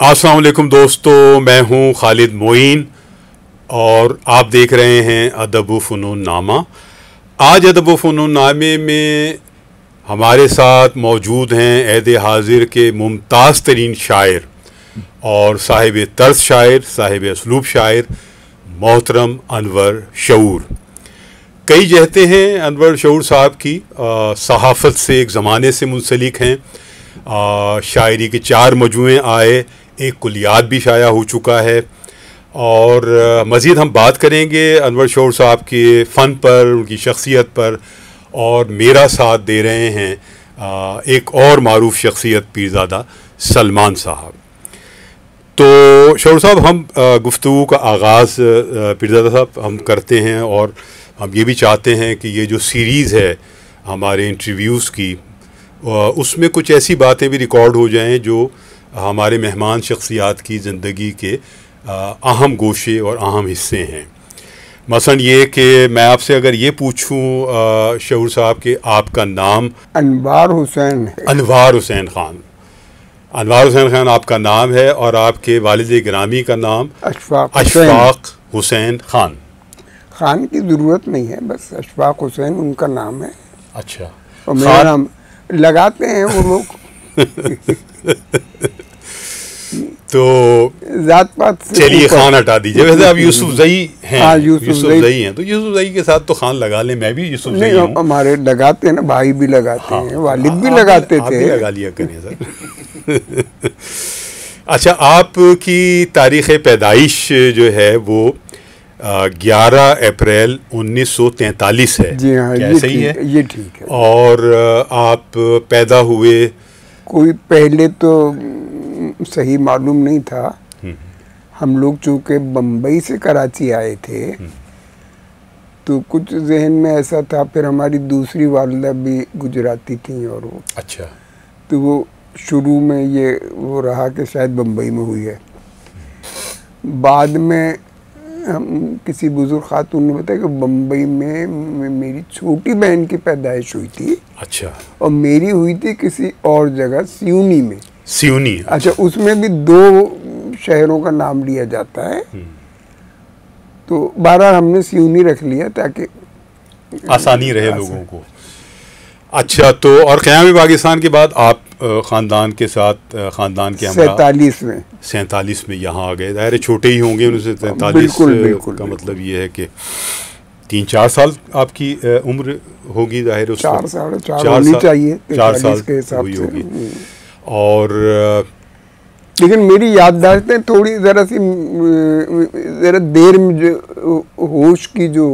अस्सलाम वालेकुम दोस्तों, मैं हूं खालिद मोइन और आप देख रहे हैं अदब व फ़नून नामा। आज अदब व फ़नून नामे में हमारे साथ मौजूद हैं अहद हाजिर के मुमताज़ तरीन शायर और साहिब तर्ज शायर, साहिब असलूब शायर मोहतरम अनवर शऊर। कई जहते हैं अनवर शऊर साहब की, सहाफ़त से एक ज़माने से मुंसलिक हैं। शायरी के 4 मजमूए आए, एक कुलियात भी शाया हो चुका है और मज़ीद हम बात करेंगे अनवर शऊर साहब के फ़न पर, उनकी शख्सियत पर। और मेरा साथ दे रहे हैं एक और मारूफ शख्सियत पीरज़ादा सलमान साहब। तो शऊर साहब, हम गुफ्तगू का आगाज़ पीरज़ादा साहब हम करते हैं और हम ये भी चाहते हैं कि ये जो सीरीज़ है हमारे इंटरव्यूज़ की, उसमें कुछ ऐसी बातें भी रिकॉर्ड हो जाएं जो हमारे मेहमान शख्सियात की ज़िंदगी के अहम गोशे और अहम हिस्से हैं। मसलन ये कि मैं आपसे अगर ये पूछूं शऊर साहब के आपका नाम अनवार हुसैन है। अनवार हुसैन ख़ान, अनवार हुसैन ख़ान आपका नाम है और आपके वालिद गिरामी का नाम अशफाक हुसैन ख़ान। खान की ज़रूरत नहीं है, बस अशफाक हुसैन उनका नाम है। अच्छा, और मेरा नाम लगाते हैं वो लोग। तो जात पात से चलिए खान हटा दीजिए। वैसे आप यूसुफ जई हैं। हाँ, यूसुफ जई हैं, तो यूसुफ जई के साथ तो खान लगा लें। मैं भी यूसुफ जई हूँ। हमारे लगाते हैं ना, भाई भी लगाते हैं, वालिद भी लगाते आप थे। भी लगा लिया करें सर। अच्छा, आपकी तारीख़ पैदाइश जो है वो 11 अप्रैल 1943 है। जी हाँ, क्या सही है? ये ठीक है। और आप पैदा हुए, कोई पहले तो सही मालूम नहीं था। हम लोग चूँकि बम्बई से कराची आए थे तो कुछ जहन में ऐसा था। फिर हमारी दूसरी वालिदा भी गुजराती थी और वो, अच्छा, तो वो शुरू में ये वो रहा कि शायद बम्बई में हुई है। बाद में हम किसी बुजुर्ग खातून ने बताया कि बम्बई में मेरी छोटी बहन की पैदाइश हुई थी। अच्छा, और मेरी हुई थी किसी और जगह, सियूनी में। सियूनी। अच्छा, उसमें भी 2 शहरों का नाम लिया जाता है। तो 12 हमने सियूनी रख लिया ताकि आसानी रहे लोगों को। अच्छा, तो और क़याम पाकिस्तान के बाद आप ख़ानदान के साथ, ख़ानदान के हमरा 47 में यहाँ आ गए। ज़ाहिर छोटे ही होंगे 1943 का मतलब ये है कि 3-4 साल आपकी उम्र होगी। ज़ाहिर 4 होनी चाहिए, 4 साल के हिसाब से होगी। और लेकिन मेरी याददाश्तें थोड़ी ज़रा देर में, जो होश की जो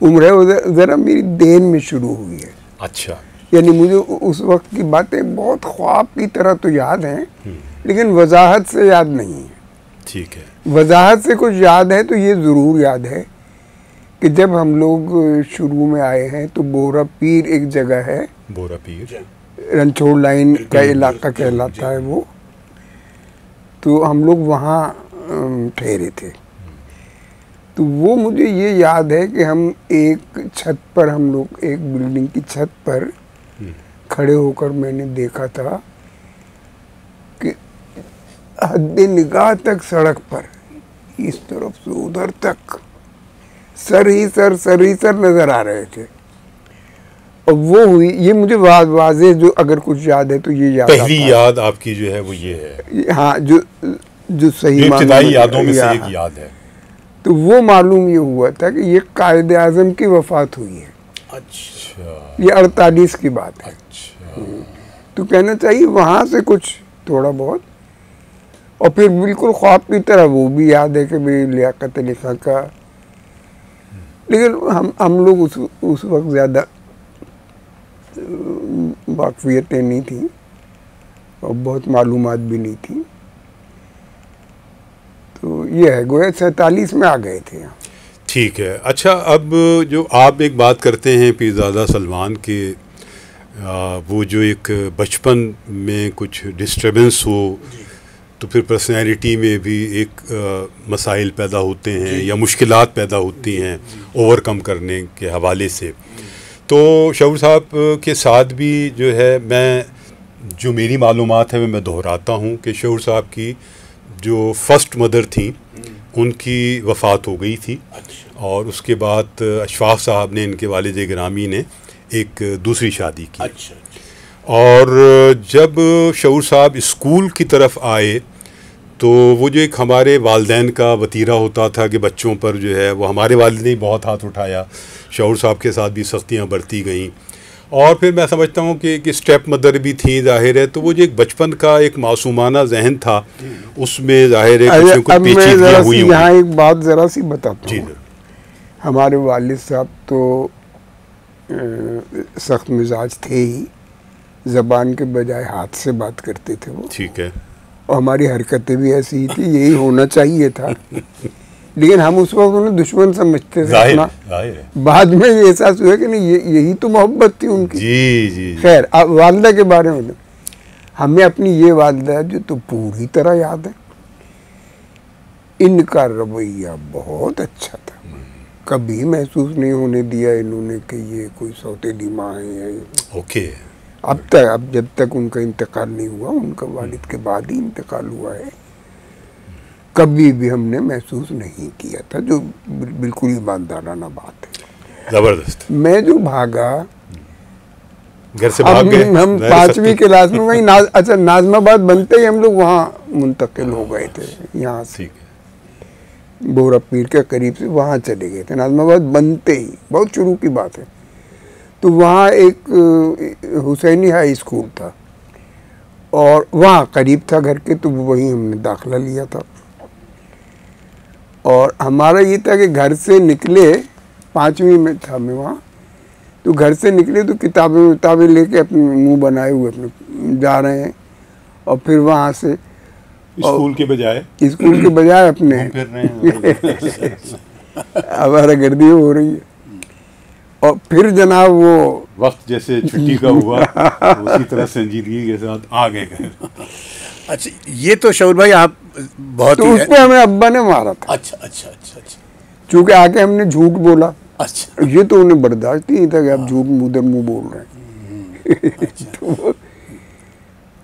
उम्र है वो ज़रा मेरी देर में शुरू हुई है। अच्छा, यानी मुझे उस वक्त की बातें बहुत ख्वाब की तरह तो याद हैं, लेकिन वजाहत से याद नहीं है। ठीक है। वजाहत से कुछ याद है तो ये ज़रूर याद है कि जब हम लोग शुरू में आए हैं तो बोरा पीर एक जगह है, बोरा पीर रणछोड़ लाइन का इलाका कहलाता है वो। तो हम लोग वहाँ ठहरे थे। तो वो मुझे ये याद है कि हम एक छत पर, हम लोग एक बिल्डिंग की छत पर खड़े होकर मैंने देखा था कि हद्दे निगाह तक सड़क पर इस तरफ से उधर तक सर ही सर नजर आ रहे थे। और वो हुई, ये मुझे वाज़े जो अगर कुछ याद है तो ये याद, पहली याद आपकी जो है वो ये है। हाँ, जो सही इब्तिदाई यादों में से एक याद है। तो वो मालूम ये हुआ था कि ये कायद आज़म की वफ़ात हुई है। अच्छा, ये 48 की बात है। अच्छा, तो कहना चाहिए वहाँ से कुछ थोड़ा बहुत। और फिर बिल्कुल ख्वाब की तरह वो भी याद है कि भाई लियाकत अली खां का। लेकिन हम लोग उस वक्त ज़्यादा वाकफियतें नहीं थी और बहुत मालूमात भी नहीं थी। तो ये है, गोया 47 में आ गए थे। ठीक है। अच्छा, अब जो आप एक बात करते हैं पीरज़ादा सलमान के, वो जो एक बचपन में कुछ डिस्टर्बेंस हो तो फिर पर्सनैलिटी में भी एक मसाइल पैदा होते हैं या मुश्किलात पैदा होती हैं ओवरकम करने के हवाले से। तो शऊर साहब के साथ भी जो है मैं जो मेरी मालूमात है मैं दोहराता हूँ कि शऊर साहब की जो फर्स्ट मदर थी उनकी वफ़ात हो गई थी। अच्छा। और उसके बाद अशफाक साहब ने, इनके वालिद गिरामी ने, एक दूसरी शादी की। अच्छा। और जब शऊर साहब स्कूल की तरफ आए तो वो जो एक हमारे वालिदैन का वतीरा होता था कि बच्चों पर जो है वो हमारे वालिद ने बहुत हाथ उठाया, शऊर साहब के साथ भी सख्तियाँ बरती गईं। और फिर मैं समझता हूँ कि स्टेप मदर भी थी, जाहिर है, तो वो जो एक बचपन का एक मासूमाना जहन था उसमें जाहिर है कुछ न कुछ पेचीदगियाँ हुई होंगी। यहाँ एक बात ज़रा सी बताता जी हूँ। हमारे वालिद साहब तो सख्त मिजाज थे ही, ज़बान के बजाय हाथ से बात करते थे वो। ठीक है। और हमारी हरकतें भी ऐसी ही थी, यही होना चाहिए था। लेकिन हम उस वक्त उन्हें दुश्मन समझते थे अपना। जाहिर है। बाद में ये एहसास हुआ कि नहीं, यही तो मोहब्बत थी उनकी। जी जी। खैर, अब वालिदा के बारे में हमें अपनी ये वालिदा जो तो पूरी तरह याद है। इनका रवैया बहुत अच्छा था, कभी महसूस नहीं होने दिया इन्होंने कि ये कोई सौतेली माँ है। ओके। अब जब तक उनका इंतकाल नहीं हुआ, उनका वालिद के बाद ही इंतकाल हुआ है, कभी भी हमने महसूस नहीं किया था, जो बिल्कुल ईमानदाराना बात है। ज़बरदस्त। मैं जो भागा, घर से भाग गए। हम 5वीं क्लास में वहीं अच्छा नाज़माबाद बनते ही हम लोग वहाँ मुंतकिल हो गए थे, यहाँ से बोरा पीर के करीब से वहाँ चले गए थे। नाज़माबाद बनते ही, बहुत शुरू की बात है, तो वहाँ एक हुसैनी हाई स्कूल था और वहाँ करीब था घर के, तो वहीं हमने दाखिला लिया था। और हमारा ये था कि घर से निकले, 5वीं में था मैं वहाँ, तो घर से निकले तो किताबें लेके अपने मुंह बनाए हुए अपने जा रहे हैं, और फिर वहाँ से स्कूल के बजाय अपने फिर रहे हैं। आवारा गर्दी हो रही है। और फिर जनाब वो वक्त जैसे छुट्टी का हुआ उसी तरह संजीदगी के साथ आ गए। अच्छा, ये तो शऊर भाई आप बहुत तो उस पर हमें अब्बा ने मारा था। अच्छा अच्छा अच्छा अच्छा। चूँकि आके हमने झूठ बोला। अच्छा। ये तो उन्हें बर्दाश्त नहीं था कि आप झूठ मुंह बोल रहे हैं। अच्छा।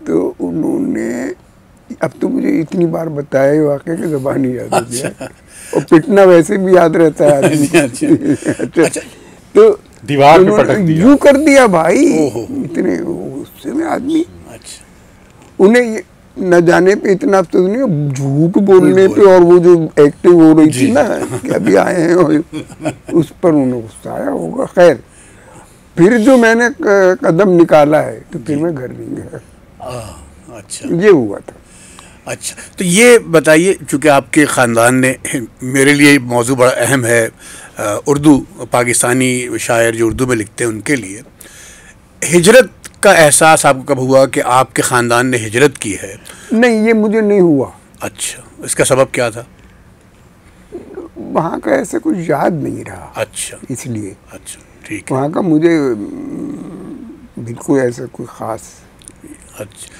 तो उन्होंने, अब तो मुझे इतनी बार बताया ही वाकई कि ज़बान ही याद हो गया। और पिटना वैसे भी याद रहता है आदमी। अच्छा। तो दीवार पे पटक दिया, यूं कर दिया भाई, इतने गुस्से में आदमी। अच्छा। उन्हें न जाने पे इतना अफसोस नहीं, झूठ बोलने पे और वो जो एक्टिंग हो रही थी ना कि अभी आए हैं, और उस पर उन्हें गुस्सा आया होगा। खैर, फिर जो मैंने कदम निकाला है तो फिर मैं घर नहीं गया। अच्छा, ये हुआ था। अच्छा, तो ये बताइए, चूँकि आपके ख़ानदान ने, मेरे लिए मौजू बड़ा अहम है, उर्दू, पाकिस्तानी शायर जो उर्दू में लिखते हैं उनके लिए, हिजरत का एहसास आपको कब हुआ कि आपके ख़ानदान ने हिजरत की है? नहीं, ये मुझे नहीं हुआ। अच्छा, इसका सबब क्या था? वहाँ का ऐसे कुछ याद नहीं रहा। अच्छा, इसलिए। अच्छा, ठीक है। वहाँ का मुझे बिल्कुल ऐसा कोई ख़ास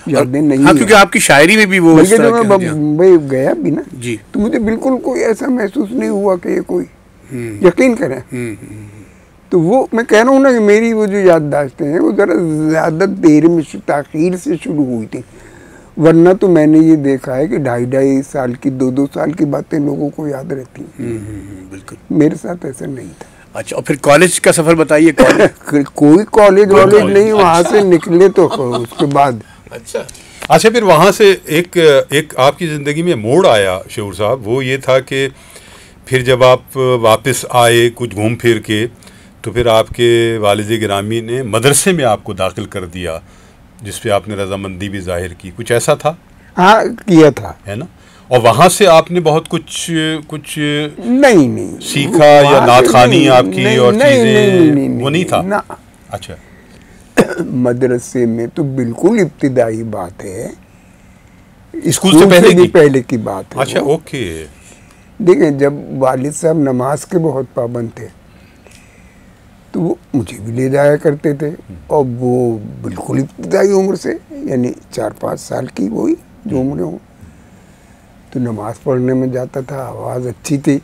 यादें नहीं। हाँ, क्योंकि आपकी शायरी में भी वो, बल्कि जब मैं मुंबई गया भी ना जी, तो मुझे बिल्कुल कोई ऐसा महसूस नहीं हुआ कि ये कोई, यकीन करें। तो वो मैं कह रहा हूँ ना कि मेरी वो जो याददाश्तें हैं वो ज़रा ज़्यादा देर में ताख़ीर से शुरू हुई थी, वरना तो मैंने ये देखा है कि 2.5 साल की, 2 साल की बातें लोगों को याद रहती हैं। बिल्कुल। मेरे साथ ऐसा नहीं था। अच्छा, और फिर कॉलेज का सफ़र बताइए। कोई कॉलेज वॉलेज नहीं, वहाँ से निकले तो उसके बाद। अच्छा, फिर वहाँ से एक आपकी ज़िंदगी में मोड़ आया शऊर साहब, वो ये था कि फिर जब आप वापस आए कुछ घूम फिर के, तो फिर आपके वालिद गिरामी ने मदरसे में आपको दाखिल कर दिया, जिस पे आपने रजामंदी भी जाहिर की, कुछ ऐसा था? हाँ, किया था, है ना। और वहाँ से आपने बहुत कुछ नहीं सीखा, या नात खानी आपकी नहीं, और चीज़ें वो नहीं था ना। अच्छा। मदरसे में तो बिल्कुल इब्तिदाई बात है, स्कूल से पहले की बात है। अच्छा, ओके। देखें, जब वालिद साहब नमाज के बहुत पाबंद थे तो वो मुझे भी ले जाया करते थे, और वो बिल्कुल इब्तिदाई उम्र से, यानी 4-5 साल की वही जो उम्र हो, तो नमाज़ पढ़ने में जाता था। आवाज़ अच्छी थी।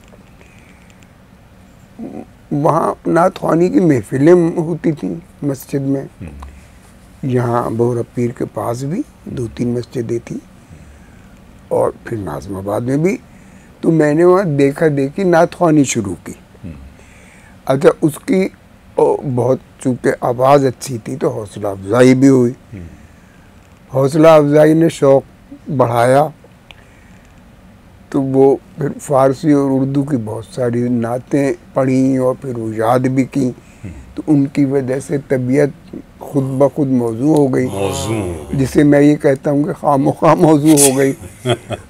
वहाँ नात ख़्वानी की महफिलें होती थी मस्जिद में, यहाँ बोहरा पीर के पास भी 2-3 मस्जिदें थी और फिर नाज़िमाबाद में भी। तो मैंने वहाँ देखा देखी नात ख़्वानी शुरू की। अच्छा, उसकी बहुत चूँकि आवाज़ अच्छी थी तो हौसला अफजाई भी हुई। हौसला अफजाई ने शौक़ बढ़ाया तो वो फिर फ़ारसी और उर्दू की बहुत सारी नातें पढ़ी और फिर वो याद भी की। तो उनकी वजह से तबीयत खुद ब खुद मौजू हो गई, जिसे मैं ये कहता हूँ कि खामोखा मौजू हो गई।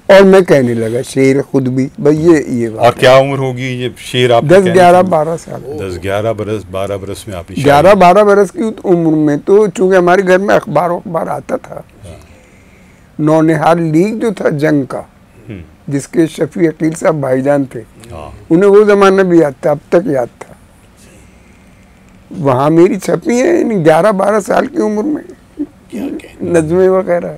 और मैं कहने लगा शेर खुद भी भाई ये और क्या उम्र होगी ये शेर आप? 10-11-12 साल। 10-11 बरस में आपने 11-12 बरस की उम्र में तो चूँकि हमारे घर में अखबार आता था। नौनिहाल लीग जो था जंग का, जिसके शफी अकील साहब भाईजान थे, उन्हें वो ज़माना भी याद था, अब तक याद था। वहाँ मेरी छपी है 11-12 साल की उम्र में नज़्में वगैरह।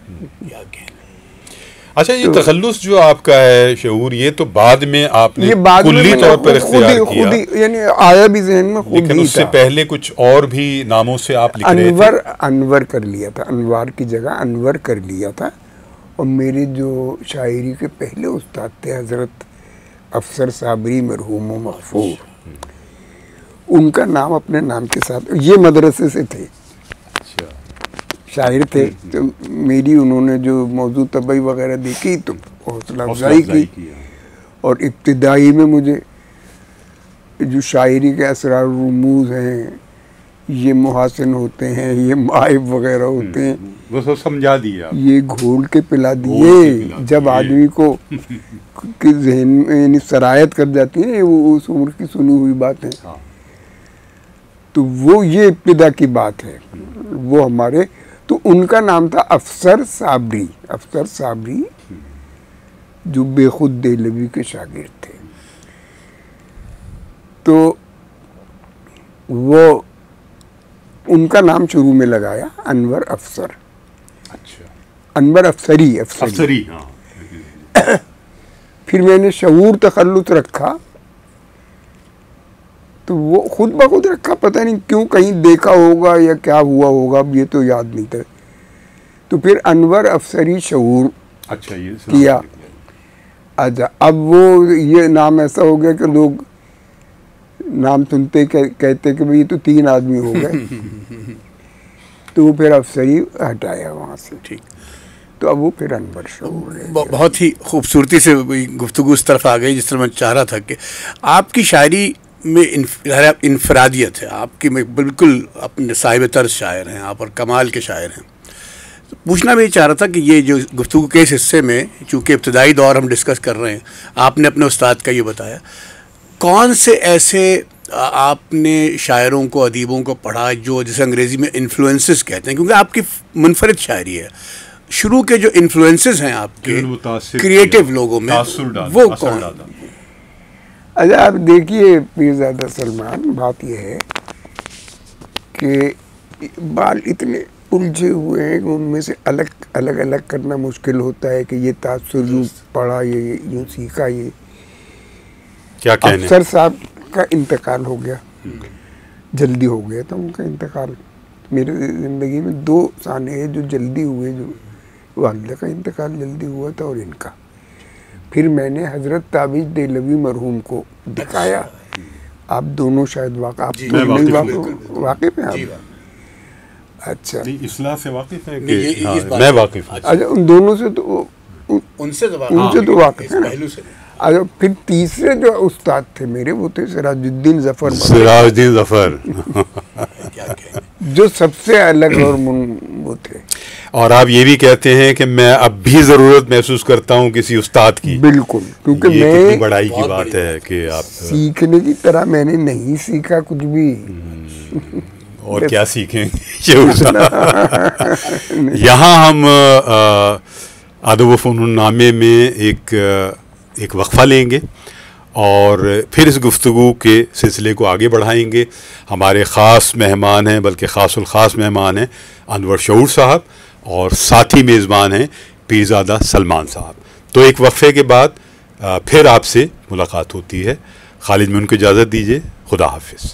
अच्छा, ये तखल्लुस जो आपका है शऊर, ये तो बाद में आपने कुल्ली तौर पर इख्तियार किया, यानी आया भी ज़हन में खुद ही था। लेकिन उससे पहले कुछ और भी नामों से आप लिख रहे थे। अनवर कर लिया था, अनवार की जगह अनवर कर लिया था। और मेरे जो शायरी के पहले उस्ताद थे हज़रत अफसर साबरी मरहूम व मग़फ़ूर, उनका नाम अपने नाम के साथ, ये मदरसे से थे, शायर थे। तो मेरी उन्होंने जो मौजू तबई वगैरह देखी तो हौसला अफजाई की। और इब्तिदाई में मुझे जो शायरी के असरार रुमूज़ हैं, ये मुहासिन होते हैं, ये माइब वगैरह होते हैं, वो सब समझा दिया, ये घोल के पिला दिए। जब आदमी को के जहन में यानी सरायत कर जाती है वो उस उम्र की सुनी हुई बातें, तो वो ये इब्तिदा की बात है। वो हमारे, तो उनका नाम था अफसर साबरी। अफसर साबरी जो बेखुद देहलवी के शागिर्द थे। तो वो उनका नाम शुरू में लगाया अनवर अफसर। अच्छा, अनवर अफसरी। हाँ। फिर मैंने शऊर तखल्लुस रखा, तो वो खुद ब खुद रखा, पता नहीं क्यों, कहीं देखा होगा या क्या हुआ होगा, अब ये तो याद नहीं था। तो फिर अनवर अफसरी शऊर अच्छा ये किया। अच्छा, अब वो ये नाम ऐसा हो गया कि लोग नाम सुनते कहते कि भाई ये तो 3 आदमी हो गए। तो फिर अफसरी हटाया वहाँ से। ठीक। तो अब वो फिर अनवर शऊर है। बहुत ही खूबसूरती से गुफ्तगू उस तरफ आ गई जिस तरह मैं चाह रहा था कि आपकी शायरी में इनफरादियत है आपकी, में बिल्कुल अपने साहिब तर्ज शायर हैं आप और कमाल के शायर हैं। तो पूछना मैं ये चाह रहा था कि ये जो गुफ्तगू के इस हिस्से में, चूँकि इब्तदाई दौर हम डिस्कस कर रहे हैं, आपने अपने उस्ताद का ये बताया, कौन से ऐसे आपने शायरों को, अदीबों को पढ़ा जो जिसे अंग्रेज़ी में इन्फ्लुएंसेस कहते हैं, क्योंकि आपकी मुनफरिद शायरी है, शुरू के जो इन्फ्लुएंसेस हैं आपके क्रिएटिव लोगों में, वो कौन? अच्छा, आप देखिए पीरज़ादा सलमान, बात यह है कि बाल इतने उलझे हुए हैं कि उनमें से अलग अलग करना मुश्किल होता है कि ये तासुर यूँ पढ़ा, ये यूँ सीखा। ये क्या कहने? अफसर साहब का इंतकाल हो गया, जल्दी हो गया था उनका इंतकाल। मेरे ज़िंदगी में 2 साने जो जल्दी हुए, जो वालिदा का इंतकाल जल्दी हुआ था और इनका। फिर मैंने हज़रत ताबिज देहलवी मरहूम को दिखाया। आप दोनों शायद वाक़िफ़ पे आप? अच्छा, इस्लाह से वाकिफ़ है कि मैं वाकिफ़ हूँ। अच्छा, उन दोनों से तो उनसे तो वाकिफ़ है ना। अच्छा, फिर तीसरे जो उस्ताद थे मेरे, वो थे सिराजुद्दीन ज़फ़र। जो सबसे अलग और वो थे। और आप ये भी कहते हैं कि मैं अब भी ज़रूरत महसूस करता हूँ किसी उस्ताद की। बिल्कुल, क्योंकि ये मैं कितनी बड़ाई की बात है कि आप सीखने की तरह मैंने नहीं सीखा कुछ भी। और क्या सीखेंगे यहाँ हम अदब व फ़नून नामे में एक वक्फ़ा लेंगे और फिर इस गुफ्तगू के सिलसिले को आगे बढ़ाएंगे। हमारे ख़ास मेहमान हैं, बल्कि ख़ासुल ख़ास मेहमान हैं अनवर शऊर साहब, और साथी मेज़बान हैं पीरज़ादा सलमान साहब। तो एक वक्फ़े के बाद फिर आपसे मुलाकात होती है। खालिद में उनको इजाज़त दीजिए। खुदा हाफिज़।